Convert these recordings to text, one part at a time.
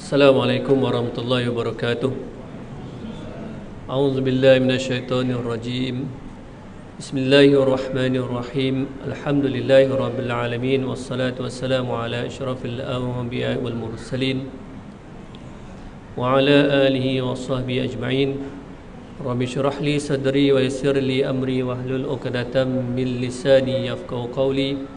Assalamualaikum warahmatullahi wabarakatuh. A'udzu billahi minasyaitonir rajim. Bismillahirrahmanirrahim. Alhamdulillahi rabbil alamin wassalatu wassalamu ala asyrafil anbiya'i wal mursalin wa ala alihi wa sahbihi ajma'in. Rabbi shrah li sadri wa yassir li amri wahlul 'uqdatam min lisani yafqahu qawli.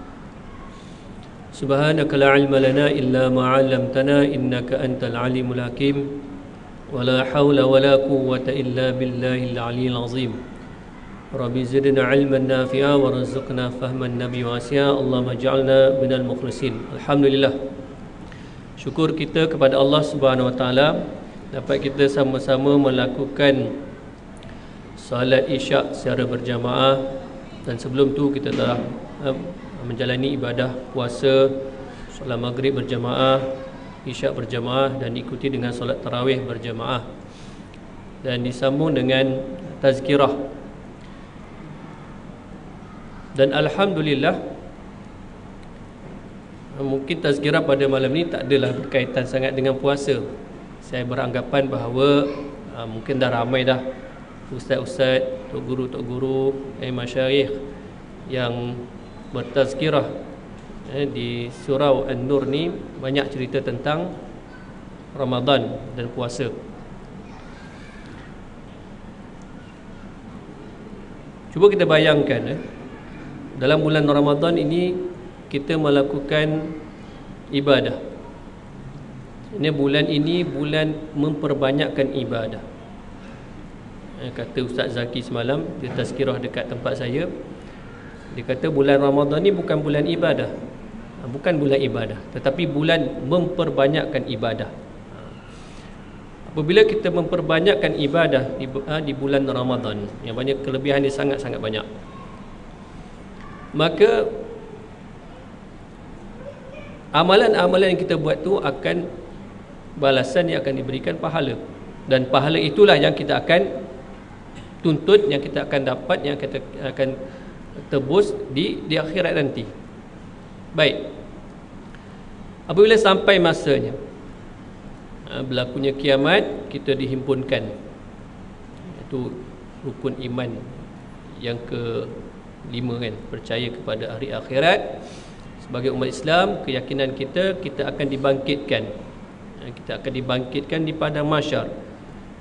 Subhanaka la ilma lana illa ma 'allamtana innaka antal alimul hakim. Wala haula wala quwwata illa billahil aliyyil azim. Rabbi zidna 'ilman nafi'a warzuqna fahman nabi wasi'a. Allahumma ij'alna minal mukhlisin. Alhamdulillah. Syukur kita kepada Allah Subhanahu wa taala dapat kita sama-sama melakukan salat Isyak secara berjamaah, dan sebelum tu kita telah menjalani ibadah puasa, solat maghrib berjamaah, Isyak berjamaah, dan diikuti dengan solat tarawih berjamaah, dan disambung dengan tazkirah. Dan alhamdulillah, mungkin tazkirah pada malam ni tak adalah berkaitan sangat dengan puasa. Saya beranggapan bahawa mungkin dah ramai dah ustaz-ustaz, tok guru, masyayikh yang bertazkirah di surau An-Nur ni banyak cerita tentang Ramadan dan puasa. Cuba kita bayangkan, dalam bulan Ramadan ini kita melakukan ibadah. Bulan ini bulan memperbanyakkan ibadah. Kata Ustaz Zaki semalam, dia tazkirah dekat tempat saya. Dia kata bulan Ramadan ni bukan bulan ibadah, bukan bulan ibadah, tetapi bulan memperbanyakkan ibadah. Apabila kita memperbanyakkan ibadah di bulan Ramadan, yang banyak kelebihan dia sangat-sangat banyak, maka amalan-amalan yang kita buat tu akan balasan yang akan diberikan pahala. Dan pahala itulah yang kita akan tuntut, yang kita akan dapat, yang kita akan tebus di akhirat nanti. Baik, apabila sampai masanya, berlakunya kiamat, kita dihimpunkan. Itu rukun iman yang ke-5 kan, percaya kepada hari akhirat. Sebagai umat Islam, keyakinan kita akan dibangkitkan. Kita akan dibangkitkan di padang mahsyar,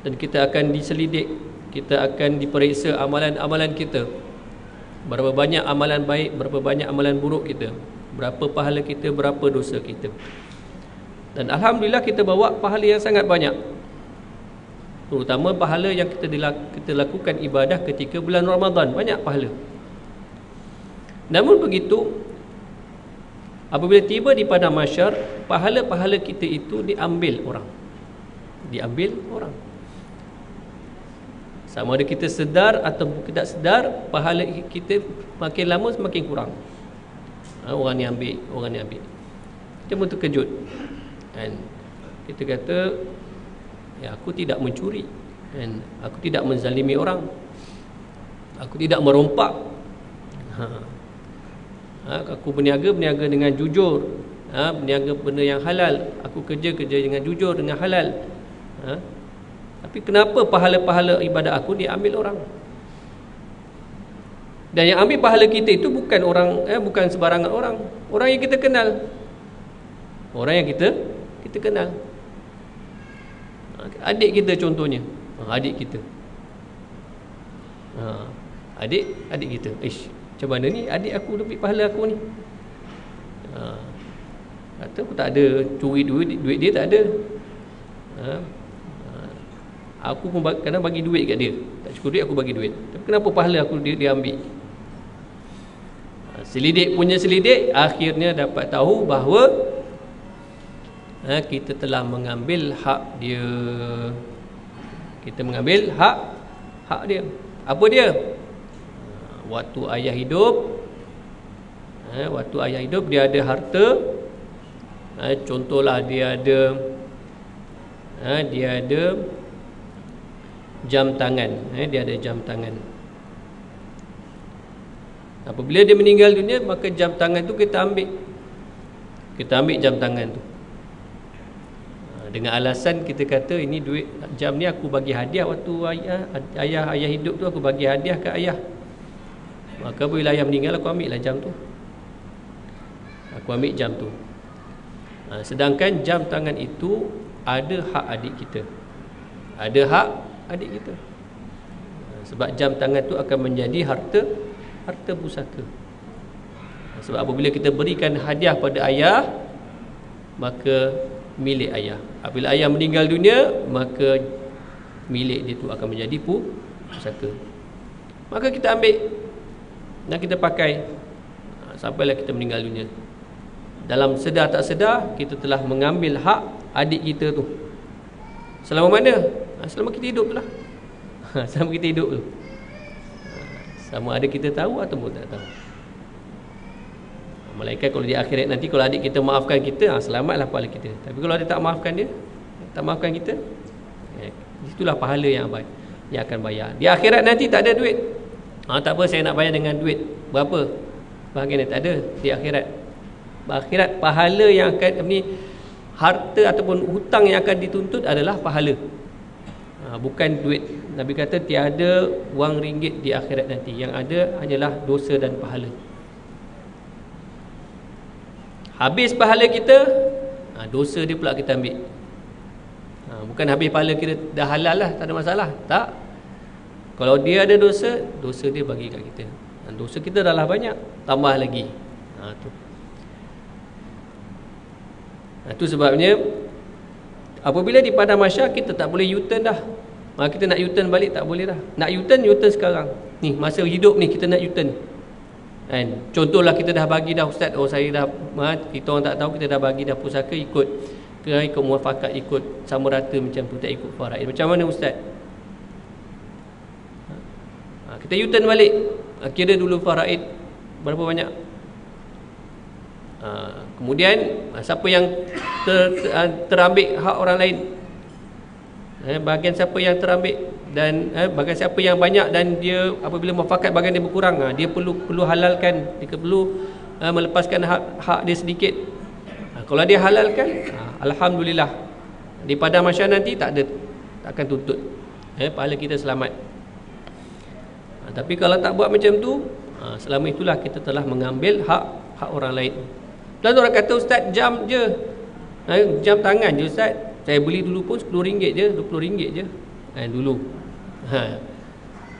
dan kita akan diselidik, kita akan diperiksa amalan-amalan kita. Berapa banyak amalan baik, berapa banyak amalan buruk kita, berapa pahala kita, berapa dosa kita. Dan alhamdulillah kita bawa pahala yang sangat banyak, terutama pahala yang kita lakukan ibadah ketika bulan Ramadan, banyak pahala. Namun begitu, apabila tiba di padang mahsyar, pahala-pahala kita itu diambil orang. Sama ada kita sedar atau tidak sedar, pahala kita makin lama semakin kurang. Orang ni ambil. Kita pun terkejut. Dan kita kata, aku tidak mencuri, dan aku tidak menzalimi orang, aku tidak merompak. Aku berniaga dengan jujur, berniaga benda yang halal. Aku kerja dengan jujur, dengan halal. Tapi kenapa pahala-pahala ibadah aku diambil orang? Dan yang ambil pahala kita itu bukan orang, bukan sebarangan orang. Orang yang kita kenal. Orang yang kita kenal. Adik kita contohnya. Adik kita. Adik kita. Macam mana ni adik aku dapat pahala aku ni? Kata aku tak ada curi duit dia tak ada. Aku pun kadang bagi duit kat dia. Tak cukup duit, aku bagi duit. Tapi kenapa pahala aku dia ambil? Selidik punya selidik, akhirnya dapat tahu bahawa kita telah mengambil hak dia. Kita mengambil hak dia. Apa dia? Waktu ayah hidup, dia ada harta. Contohlah dia ada jam tangan. Dia ada jam tangan. Apabila dia meninggal dunia, maka jam tangan tu kita ambil. Kita ambil jam tangan tu. Dengan alasan kita kata ini duit jam ni aku bagi hadiah waktu ayah hidup tu, aku bagi hadiah ke ayah. Maka bila ayah meninggal, aku ambil lah jam tu. Aku ambil jam tu. Sedangkan jam tangan itu ada hak adik kita. Ada hak adik kita. Sebab jam tangan tu akan menjadi harta pusaka. Sebab apabila kita berikan hadiah pada ayah, maka milik ayah. Apabila ayah meninggal dunia, maka milik dia tu akan menjadi pusaka. Maka kita ambil dan kita pakai sampailah kita meninggal dunia. Dalam sedar tak sedar, kita telah mengambil hak adik kita tu. Selama mana? Selama kita hidup tu lah. Selama kita hidup tu. Sama ada kita tahu ataupun tak tahu. Malaikat kalau di akhirat nanti, kalau adik kita maafkan kita, selamatlah pahala kita. Tapi kalau dia tak maafkan dia, tak maafkan kita, itulah pahala yang akan bayar. Di akhirat nanti tak ada duit. Tak apa, saya nak bayar dengan duit berapa bahagian, tak ada di akhirat. Akhirat pahala yang akan harta ataupun hutang yang akan dituntut adalah pahala, bukan duit. Nabi kata tiada wang ringgit di akhirat nanti, yang ada hanyalah dosa dan pahala. Habis pahala kita, dosa dia pula kita ambil. Bukan habis pahala kita dah halal lah, tak ada masalah. Tak. Kalau dia ada dosa, dosa dia bagi kat kita. Dosa kita dah lah banyak, tambah lagi. Itu sebabnya apabila di padang mahsyar kita tak boleh U-turn dah. Kita nak U-turn balik tak boleh dah. Nak U-turn sekarang. Ni masa hidup ni kita nak U-turn. Kan? Contohlah kita dah bagi dah ustaz, saya dah, kita orang tak tahu, kita dah bagi dah pusaka, ikut muafakat, ikut sama rata macam tu, tak ikut faraid. Macam mana ustaz? Kita U-turn balik, kira dulu faraid berapa banyak. Kemudian siapa yang terambil hak orang lain, bahagian siapa yang terambil, dan bahagian siapa yang banyak, dan dia apabila muafakat bahagian dia berkurang, dia perlu halalkan, dia perlu melepaskan hak dia sedikit. Kalau dia halalkan, alhamdulillah, di padang mahsyar nanti tak akan tuntut, pahala kita selamat. Tapi kalau tak buat macam tu, selama itulah kita telah mengambil hak orang lain. Dan orang kata ustaz, jam je, jam tangan je ustaz, saya beli dulu pun RM10 je, RM20 je dulu.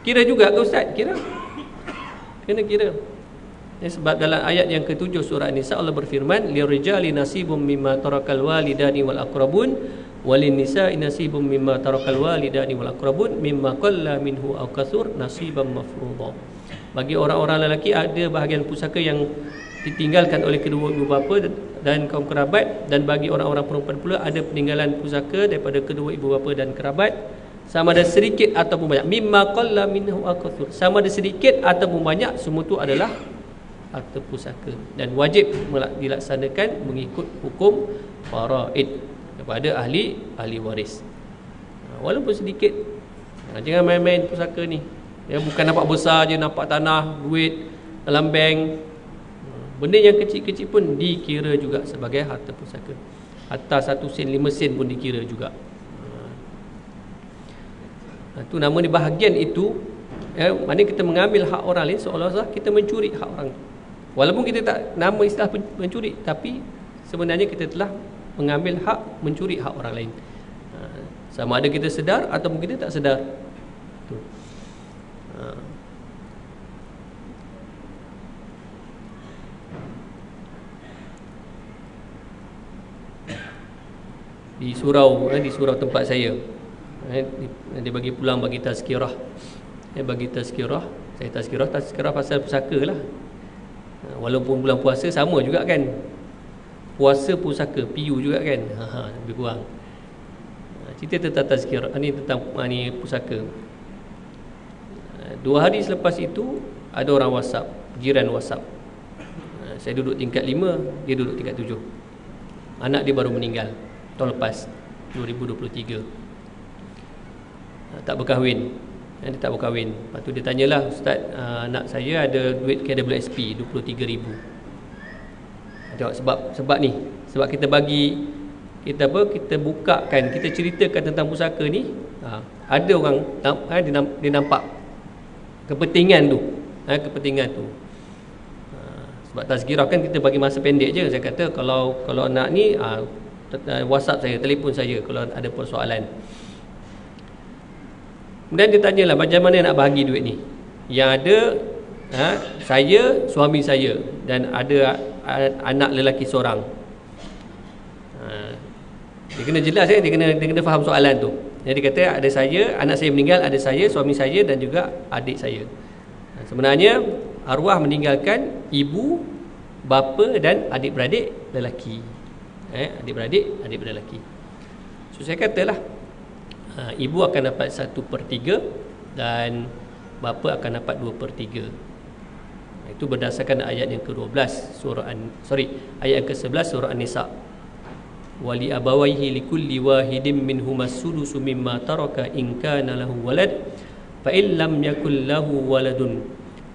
Kira juga ke ustaz? Kira. Kena kira. Sebab dalam ayat yang ke-7 surah An-Nisa, Allah berfirman, lirijali nasibum mimma tarakal walidani wal aqrabun walin nisa'i nasibum mimma tarakal walidani wal aqrabun mimma qalla minhu aw katsur nasiban mafruḍa. Bagi orang-orang lelaki ada bahagian pusaka yang ditinggalkan oleh kedua ibu bapa dan kaum kerabat, dan bagi orang-orang perempuan pula ada peninggalan pusaka daripada kedua ibu bapa dan kerabat, sama ada sedikit ataupun banyak. Mimma qalla minhu aw katsur, sama ada sedikit ataupun banyak, semua itu adalah harta pusaka dan wajib dilaksanakan mengikut hukum faraid kepada ahli waris, walaupun sedikit. Jangan main-main pusaka ni. Bukan nampak besar je, nampak tanah, duit dalam bank. Benda yang kecil-kecil pun dikira juga sebagai harta pusaka. Hatta 1 sen, 5 sen pun dikira juga. Itu nama ni, bahagian itu, maknanya kita mengambil hak orang lain, seolah-olah kita mencuri hak orang. Walaupun kita tak nama istilah mencuri, tapi sebenarnya kita telah mengambil hak, mencuri hak orang lain. Sama ada kita sedar ataupun kita tak sedar. Itu. Di surau tempat saya, dia bagi pulang, bagi tazkirah. Bagi tazkirah, saya tazkirah pasal pusaka lah. Walaupun bulan puasa sama juga kan, puasa pusaka, PU juga kan, lebih kurang. Cerita tentang tazkirah ni, tentang ni pusaka. 2 hari selepas itu ada orang WhatsApp, jiran WhatsApp, saya duduk tingkat 5, dia duduk tingkat 7. Anak dia baru meninggal tahun lepas, 2023. Tak berkahwin. Dia tak berkahwin. Lepas tu dia tanyalah, ustaz, anak saya ada duit KWSP 23,000. Tengok sebab ni, sebab kita bagi kita bukakan, kita ceritakan tentang pusaka ni, ada orang dia nampak kepentingan tu, kepentingan tu. Sebab tazkirah kan kita bagi masa pendek je. Saya kata kalau nak ni, WhatsApp saya, telefon saya kalau ada persoalan. Kemudian dia tanyalah macam mana nak bagi duit ni. Yang ada saya, suami saya dan ada anak lelaki seorang. Dia kena jelas, dia kena faham soalan tu. Jadi dia kata ada saya, anak saya meninggal, ada saya, suami saya dan juga adik saya. Sebenarnya arwah meninggalkan ibu, bapa dan adik-beradik lelaki. Adik-beradik lelaki. So saya katalah, ibu akan dapat 1/3 dan bapa akan dapat 2/3. Itu berdasarkan ayat yang ke-12 ayat yang ke-11 surah An-Nisa. Wali abawaihi likulli wahidin minhumas sudusu mimma taraka in kana lahu walad fa in lam yakul lahu waladun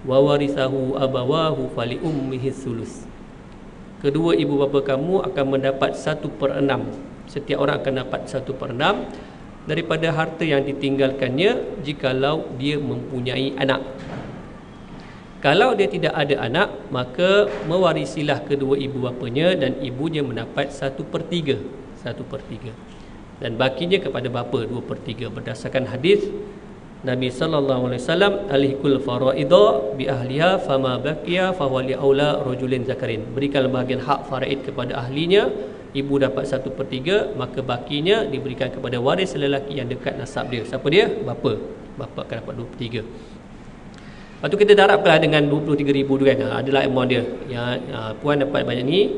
wa warithahu abawahu fali ummihi sulus. Kedua ibu bapa kamu akan mendapat 1/6. Setiap orang akan dapat 1/6 daripada harta yang ditinggalkannya jikalau dia mempunyai anak. Kalau dia tidak ada anak, maka mewarisilah kedua ibu bapanya dan ibunya mendapat 1/3. Dan bakinya kepada bapa 2/3 berdasarkan hadis Nabi sallallahu alaihi wasallam, alihkul faraidha bi ahliha fama baqiya fa huwa li aula rajulin zakarin. Berikan bahagian hak faraid kepada ahlinya, ibu dapat 1/3, maka bakinya diberikan kepada waris lelaki yang dekat nasab dia. Siapa dia? Bapa akan dapat 2/3. Lepas tu kita darabkanlah dengan 23,000 tu kan. Adalah amount dia. Puan dapat banyak ni,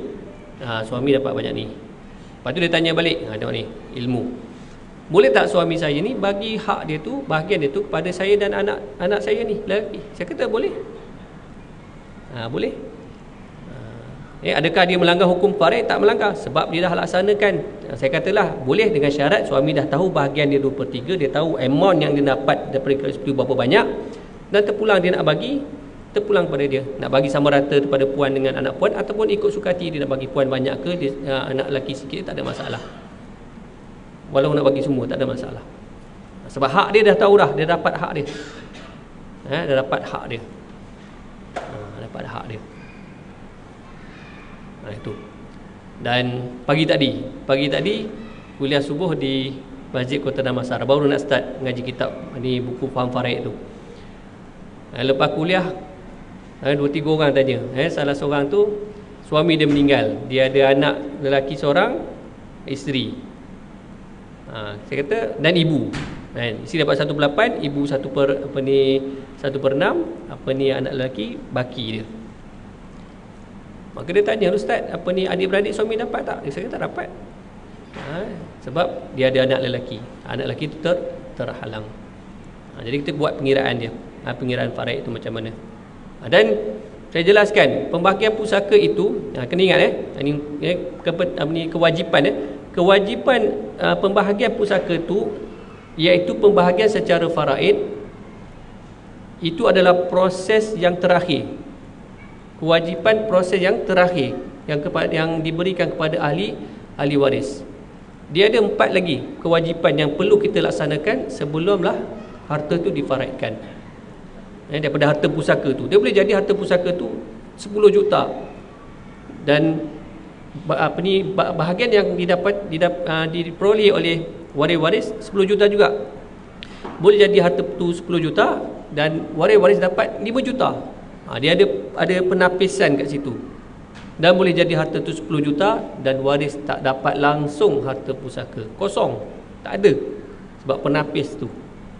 suami dapat banyak ni. Lepas tu dia tanya balik, tengok ni, ilmu. Boleh tak suami saya ni bagi hak dia tu, bahagian dia tu kepada saya dan anak saya ni lelaki? Saya kata boleh. Boleh. Adakah dia melanggar hukum faraid? Tak melanggar, sebab dia dah laksanakan. Saya katalah boleh dengan syarat suami dah tahu bahagian dia 2/3, dia tahu amount yang dia dapat daripada itu berapa banyak, dan terpulang dia nak bagi, terpulang pada dia. Nak bagi sama rata kepada puan dengan anak puan, ataupun ikut sukati dia nak bagi puan banyak ke, dia, anak lelaki sikit, tak ada masalah. Walau nak bagi semua, tak ada masalah. Sebab hak dia dah tahu dah, dia dapat hak dia. Dah dapat hak dia. Dapat hak dia. Itu. Dan pagi tadi kuliah subuh di Masjid Kota Damansara. Baru nak start mengaji kitab ni, buku Faham Faraid tu. Lepas kuliah 2-3 orang tanya. Salah seorang tu suami dia meninggal, dia ada anak lelaki seorang, isteri. Saya kata dan ibu. Isteri dapat 1/8, ibu 1/6, anak lelaki baki dia. Maka dia tanya, Ustaz, adik-beradik suami dapat tak? Saya kata tak dapat. Sebab dia ada anak lelaki. Anak lelaki itu terhalang. Jadi kita buat pengiraan dia. Pengiraan faraid itu macam mana. Dan saya jelaskan, pembahagian pusaka itu, kena ingat ini kewajipan. Kewajipan pembahagian pusaka itu, iaitu pembahagian secara faraid, itu adalah proses yang terakhir. Kewajipan proses yang terakhir yang diberikan kepada ahli waris. Dia ada 4 lagi kewajipan yang perlu kita laksanakan sebelumlah harta tu difaraidkan. Daripada harta pusaka tu, dia boleh jadi harta pusaka tu 10 juta. Dan bahagian yang diperoleh oleh waris-waris 10 juta juga. Boleh jadi harta tu 10 juta dan waris-waris dapat 5 juta. Dia ada penapisan kat situ. Dan boleh jadi harta tu 10 juta dan waris tak dapat langsung harta pusaka. Kosong. Tak ada. Sebab penapis tu.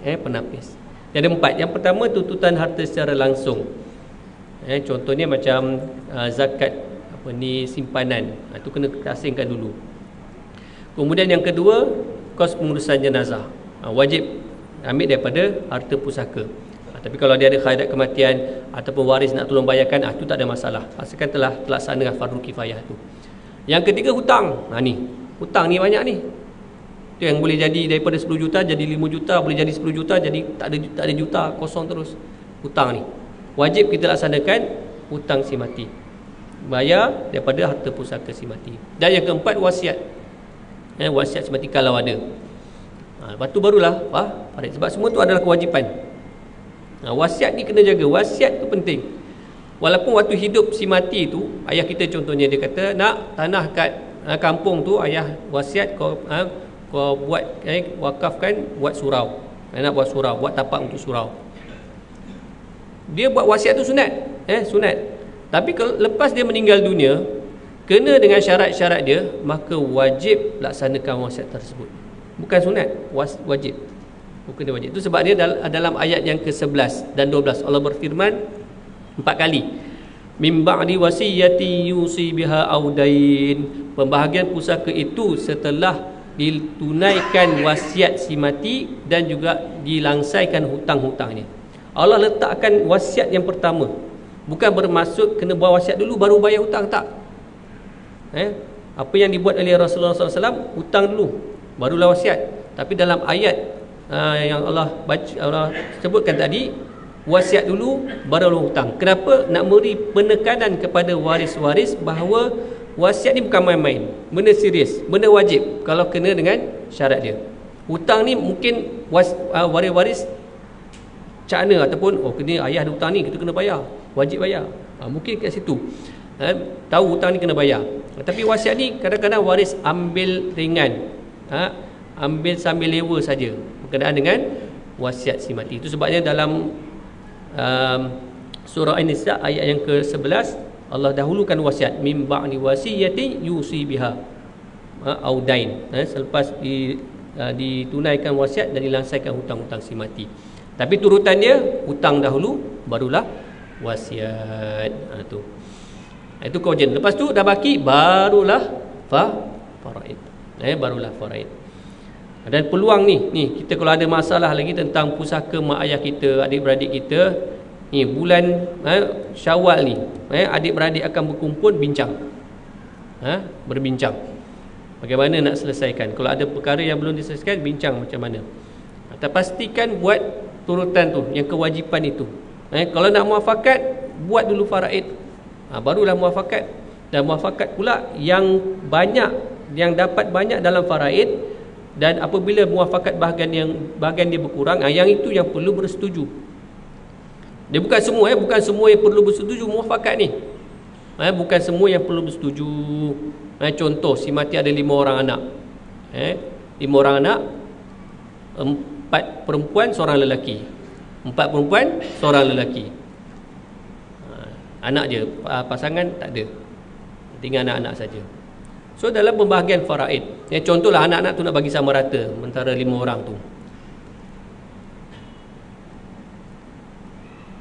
Penapis. Yang ada 4. Yang pertama, tuntutan harta secara langsung. Contohnya macam zakat simpanan. Itu kena asingkan dulu. Kemudian yang kedua, kos pengurusan jenazah. Wajib ambil daripada harta pusaka. Tapi kalau dia ada khairat kematian ataupun waris nak tolong bayarkan, itu tak ada masalah. Asalkan telah terlaksana fardu kifayah tu. Yang ketiga, hutang. Hutang ni banyak ni. Tu yang boleh jadi daripada 10 juta jadi 5 juta, boleh jadi 10 juta jadi tak ada juta, kosong terus. Hutang ni wajib kita laksanakan, hutang si mati. Bayar daripada harta pusaka si mati. Dan yang keempat, wasiat. Wasiat semati kalau ada. Lepas tu barulah faraid. Sebab semua tu adalah kewajipan. Wasiat ni kena jaga. Wasiat tu penting. Walaupun waktu hidup si mati tu, ayah kita contohnya dia kata, nak tanah kat kampung tu, ayah wasiat kau buat wakafkan, buat surau. Nak buat surau, buat tapak untuk surau. Dia buat wasiat tu sunat. Sunat. Tapi kalau lepas dia meninggal dunia, kena dengan syarat-syarat dia, maka wajib laksanakan wasiat tersebut. Bukan sunat, wajib. Bukan dia wajib. Itu sebabnya dalam ayat yang ke-11 dan 12 Allah berfirman 4 kali. Min ba'di wasiyati yusi biha audain. Pembahagian pusaka itu setelah ditunaikan wasiat si mati dan juga dilangsaikan hutang-hutangnya. Allah letakkan wasiat yang pertama. Bukan bermaksud kena buat wasiat dulu baru bayar hutang, tak. Apa yang dibuat oleh Rasulullah SAW, hutang dulu barulah wasiat. Tapi dalam ayat yang Allah sebutkan tadi, wasiat dulu barulah hutang. Kenapa? Nak beri penekanan kepada waris-waris bahawa wasiat ni bukan main-main, benda serius, benda wajib kalau kena dengan syarat dia. Hutang ni mungkin waris-waris cakna ataupun kena ayah ada hutang ni, kita kena bayar, wajib bayar. Mungkin kat situ tahu hutang ni kena bayar. Tapi wasiat ni kadang-kadang waris ambil ringan, ambil sambil lewa saja berkenaan dengan wasiat si mati. Itu sebabnya dalam surah An-Nisa ayat yang ke-11 Allah dahulukan wasiat min ba'di wasiyati yusi biha audain, selepas ditunaikan wasiat dan dilangsaikan hutang-hutang si mati. Tapi turutan dia hutang dahulu barulah wasiat. Itu kewajipan. Lepas tu dah baki barulah faraid. Barulah faraid. Dan peluang ni kita kalau ada masalah lagi tentang pusaka mak ayah kita, adik-beradik kita, ni bulan Syawal ni, adik-beradik akan berkumpul bincang. Berbincang. Bagaimana nak selesaikan? Kalau ada perkara yang belum diselesaikan, bincang macam mana. Kita pastikan buat turutan tu, yang kewajipan itu. Kalau nak muafakat, buat dulu faraid. Barulah muafakat. Dan muafakat pula yang banyak, yang dapat banyak dalam faraid. Dan apabila muafakat bahagian dia berkurang, yang itu yang perlu bersetuju. Dia bukan semua bukan semua yang perlu bersetuju muafakat ni. Bukan semua yang perlu bersetuju. Contoh, si mati ada 5 orang anak. 5 orang anak, 4 perempuan, seorang lelaki. 4 perempuan, seorang lelaki. Anak je, pasangan tak ada. Tinggal anak-anak saja. So dalam pembahagian faraid, contohlah anak-anak tu nak bagi sama rata antara 5 orang tu.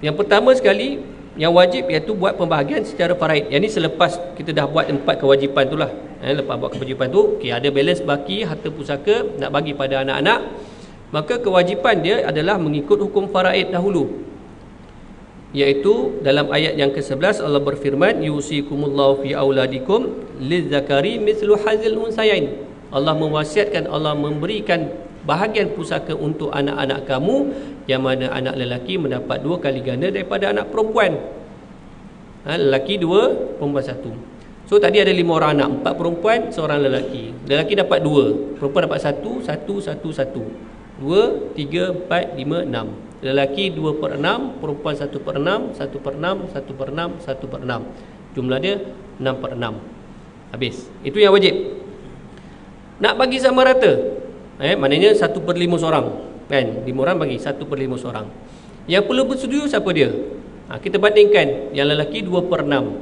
Yang pertama sekali, yang wajib iaitu buat pembahagian secara faraid. Yang ni selepas kita dah buat 4 kewajipan tu lah. Lepas buat kewajipan tu, ada balance baki harta pusaka nak bagi pada anak-anak, maka kewajipan dia adalah mengikut hukum faraid dahulu. Iaitu dalam ayat yang ke-11 Allah berfirman, yusikumullahu fi auladikum lizzakari mithlu hazil unsayain. Allah mewasiatkan, Allah memberikan bahagian pusaka untuk anak-anak kamu, yang mana anak lelaki mendapat 2 kali ganda daripada anak perempuan. Lelaki 2, perempuan 1. So tadi ada 5 orang anak, 4 perempuan, seorang lelaki. Lelaki dapat 2, perempuan dapat 1, 1, 1, 1. 2, 3, 4, 5, 6. Lelaki 2/6, perempuan 1/6, 1/6, 1/6, 1/6. Jumlah dia 6/6. Habis. Itu yang wajib. Nak bagi sama rata, maknanya 1/5 seorang, kan? 5 orang bagi 1/5 seorang. Yang perlu bersetuju siapa dia? Kita bandingkan. Yang lelaki 2/6,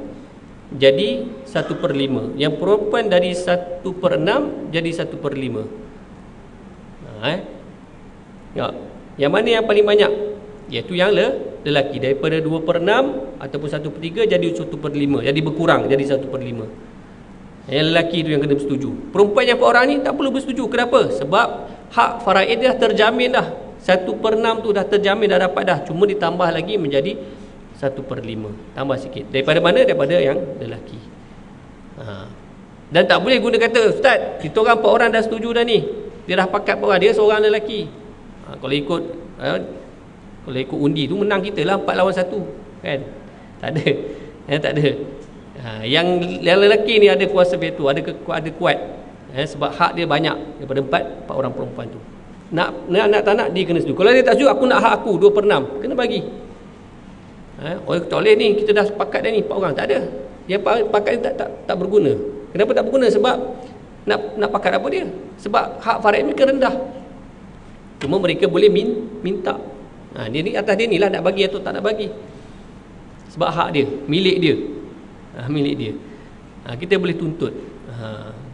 jadi 1/5. Yang perempuan dari 1/6 jadi 1/5. Yang mana yang paling banyak? Iaitu yang lelaki. Daripada 2/6 ataupun 1/3 jadi 1/5. Jadi berkurang jadi 1/5. Yang lelaki itu yang kena bersetuju. Perempuan yang 4 orang ni tak perlu bersetuju. Kenapa? Sebab hak faraid dah terjamin dah. 1/6 tu dah terjamin, dah dapat dah. Cuma ditambah lagi menjadi 1/5. Tambah sikit. Daripada mana? Daripada yang lelaki. Dan tak boleh guna kata, Ustaz, kita orang 4 orang dah setuju dah ni. Dia dah pakat 4 orang, dia seorang lelaki. Kalau ikut undi tu menang kita lah 4 lawan 1, kan? Tak ada. Tak ada. Yang lelaki ni ada kuasa veto, ada kuat. Sebab hak dia banyak daripada empat orang perempuan tu. Nak tak nak dia kena setuju. Kalau dia tak setuju, aku nak hak aku 2/6, kena bagi. Oh tak boleh ni, kita dah sepakat dah ni 4 orang. Tak ada. Yang pakat ni tak berguna. Kenapa tak berguna? Sebab nak pakat apa dia? Sebab hak faraid mereka rendah. Cuma mereka boleh minta. Dia ni atas dia ni lah nak bagi atau tak nak bagi. Sebab hak dia, milik dia. Milik dia. Kita boleh tuntut.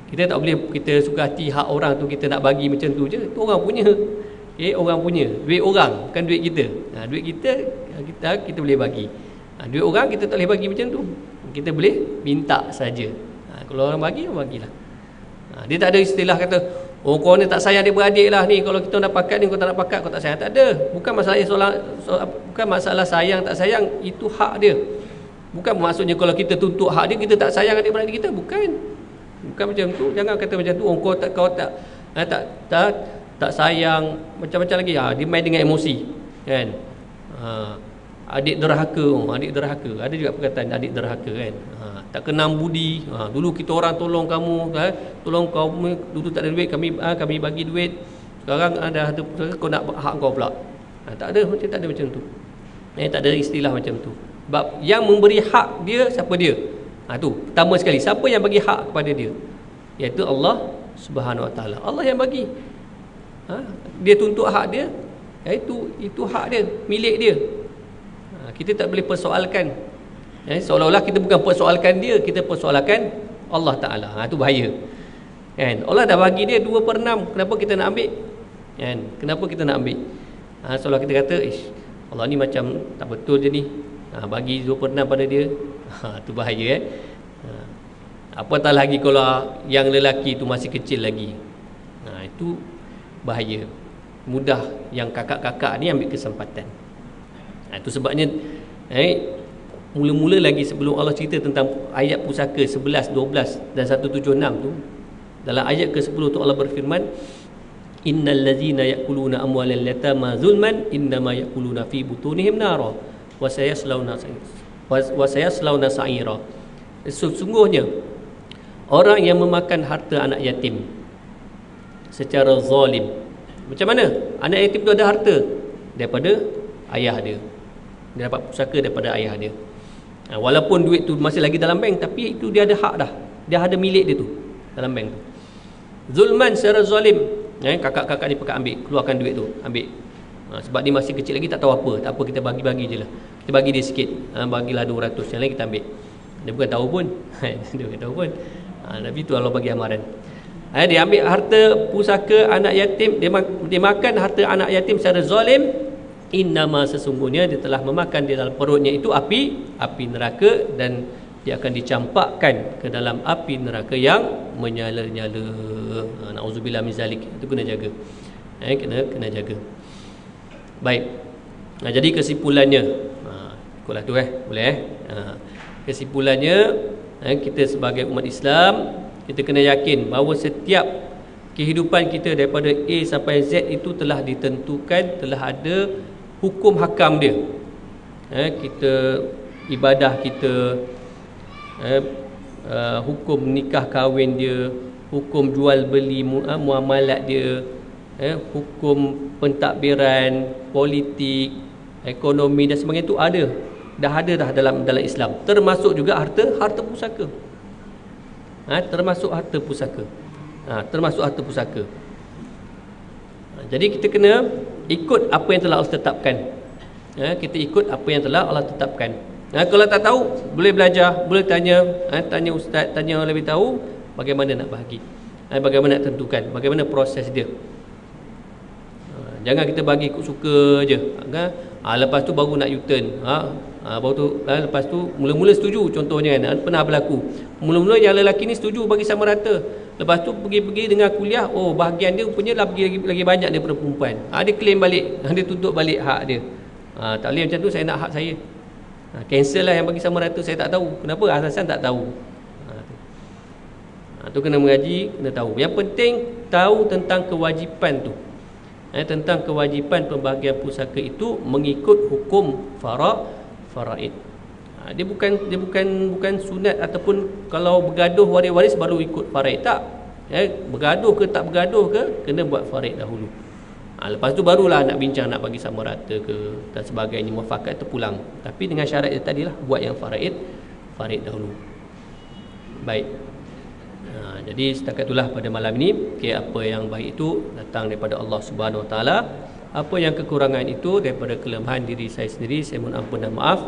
Kita tak boleh kita suka hati hak orang tu kita nak bagi macam tu je. Itu orang punya. Orang punya. Duit orang, bukan duit kita. Duit kita boleh bagi. Duit orang kita tak boleh bagi macam tu. Kita boleh minta saja. Kalau orang bagi, orang bagilah. Dia tak ada istilah kata, oh kau ni tak sayang dia beradik lah ni, kalau kita nak pakat ni kau tak nak pakat, kau tak sayang. Tak ada. Bukan masalah sayang tak sayang, itu hak dia. Bukan maksudnya kalau kita tuntut hak dia, kita tak sayang adik-beradik kita. Bukan macam tu. Jangan kata macam tu, oh kau tak sayang, macam-macam lagi. Dia main dengan emosi, kan. Adik derhaka, ada juga perkataan adik derhaka, kan. Tak kenang budi. Dulu kita orang tolong kamu, tolong kamu, dulu tak ada duit, kami bagi duit, sekarang ada kau nak hak kau pula. Tak ada macam tu. Tak ada istilah macam tu. Sebab yang memberi hak dia, siapa dia? Tu pertama sekali, siapa yang bagi hak kepada dia? Iaitu Allah Subhanahu Wa Taala. Allah yang bagi. Dia tuntut hak dia, itu hak dia, milik dia. Kita tak boleh persoalkan. Seolah-olah kita bukan persoalkan dia, kita persoalkan Allah Ta'ala. Itu bahaya, kan? Allah dah bagi dia 2/6, kenapa kita nak ambil, kan? Kenapa kita nak ambil? Seolah kita kata, Allah ni macam tak betul je ni, bagi 2/6 pada dia. Itu bahaya, apatah lagi kalau yang lelaki tu masih kecil lagi. Itu bahaya. Mudah yang kakak-kakak ni ambil kesempatan. Itu sebabnya mula-mula lagi sebelum Allah cerita tentang ayat pusaka 11, 12 dan 176 tu, dalam ayat ke-10 tu Allah berfirman, innal ladzina ya'kuluna amwalal yatama zulman innama ya'kuluna fi butunihim nara wa sayaslawna sa'ira. Sesungguhnya orang yang memakan harta anak yatim secara zalim. Macam mana? Anak yatim tu ada harta daripada ayah dia. Dia dapat pusaka daripada ayah dia. Walaupun duit tu masih lagi dalam bank, tapi itu dia ada hak dah. Dia ada milik dia tu dalam bank tu. Zulman, secara zalim. Kakak-kakak ni pakat ambil, keluarkan duit tu, ambil. Sebab dia masih kecil lagi, tak tahu apa. Tak apa, kita bagi-bagi je lah. Kita bagi dia sikit. Bagilah 200, yang lain kita ambil. Dia bukan tahu pun. Dia bukan tahu pun. Tapi tu Allah bagi amaran. Dia ambil harta pusaka anak yatim, dia makan harta anak yatim secara zalim. Innama, sesungguhnya dia telah memakan di dalam perutnya itu api neraka, dan dia akan dicampakkan ke dalam api neraka yang menyala-nyala. Nauzubillah min zalik. Itu kena jaga. Kena jaga. Baik. Jadi kesimpulannya, ikutlah tu boleh kesimpulannya, kita sebagai umat Islam, kita kena yakin bahawa setiap kehidupan kita daripada A sampai Z itu telah ditentukan, telah ada hukum hakam dia. Kita ibadah kita, hukum nikah kahwin dia, hukum jual beli muamalat dia, hukum pentadbiran, politik, ekonomi dan sebagainya itu dah ada dalam Islam. Termasuk juga harta pusaka. Termasuk harta pusaka. Jadi kita kena ikut apa yang telah Allah tetapkan. Kita ikut apa yang telah Allah tetapkan. Kalau tak tahu, boleh belajar, boleh tanya ustaz, tanya orang lebih tahu bagaimana nak bahagi, bagaimana nak tentukan, bagaimana proses dia. Jangan kita bagi ikut suka je. Lepas tu baru nak U-turn. Lepas tu mula-mula setuju, contohnya kan, pernah berlaku. Mula-mula yang lelaki ni setuju bagi sama rata. Lepas tu pergi dengan kuliah, bahagian dia punya lagi banyak daripada perempuan. Dia claim balik, dia tuntut balik hak dia. Tak boleh macam tu, saya nak hak saya. Cancel lah yang bagi sama rata, saya tak tahu. Kenapa? Asasan tak tahu. Tu kena mengaji, kena tahu. Yang penting tahu tentang kewajipan tu. Tentang kewajipan pembahagian pusaka itu mengikut hukum faraid. Dia bukan sunat ataupun kalau bergaduh waris-waris baru ikut faraid. Tak. Bergaduh ke tak bergaduh ke, kena buat farid dahulu. Lepas tu barulah nak bincang nak bagi sama rata ke dan sebagainya, muafakat tu pulang. Tapi dengan syarat dia tadilah, buat yang farid dahulu. Baik. Jadi setakat itulah pada malam ini. Apa yang baik itu datang daripada Allah Subhanahu Wa Taala. Apa yang kekurangan itu daripada kelemahan diri saya sendiri, saya mohon ampun dan maaf.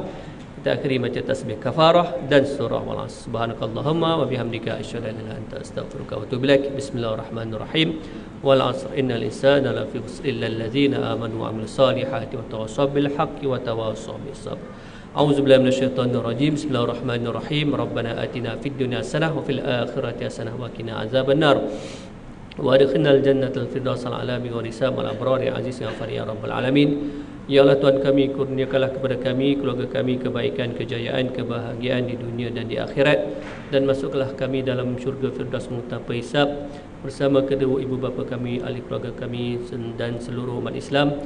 Kita akhiri baca tasbih kafarah dan surah Al-Asr. Subhanakallahumma wa bihamdika asyhadu an la ilaha illa anta astaghfiruka wa atubu ilaik. Bismillahirrahmanirrahim. Wal 'asr innal insana lafi khusr illa allazina amanu wa 'amilus solihati wa tawassaw bil haqqi wa tawassaw bis sabr. A'udzu billahi minasyaitonir rajim. Bismillahirrahmanirrahim. Rabbana atina fid dunya hasanah wa fil akhirati hasanah wa qina azabannar. Wa adkhilnal jannatal firdausal a'la bi ghairi hisab wal abrar ya aziz ya ghafar ya rabbal alamin. Ya Allah Tuhan kami, kurniakanlah kepada kami, keluarga kami kebaikan, kejayaan, kebahagiaan di dunia dan di akhirat, dan masuklah kami dalam syurga firdaus tanpa hisab bersama kedua ibu bapa kami, ahli keluarga kami dan seluruh umat Islam.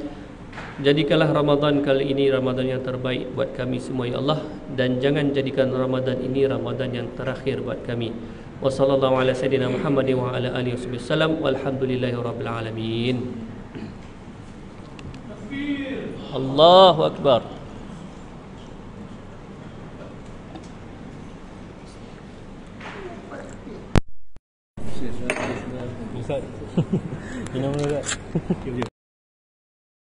Jadikanlah Ramadan kali ini Ramadan yang terbaik buat kami semua ya Allah, dan jangan jadikan Ramadan ini Ramadan yang terakhir buat kami. Wa sallallahu ala sayyidina Muhammadin wa ala alihi wasallam walhamdulillahirabbil alamin. Allahu Akbar. Ustaz. Ini mana tak?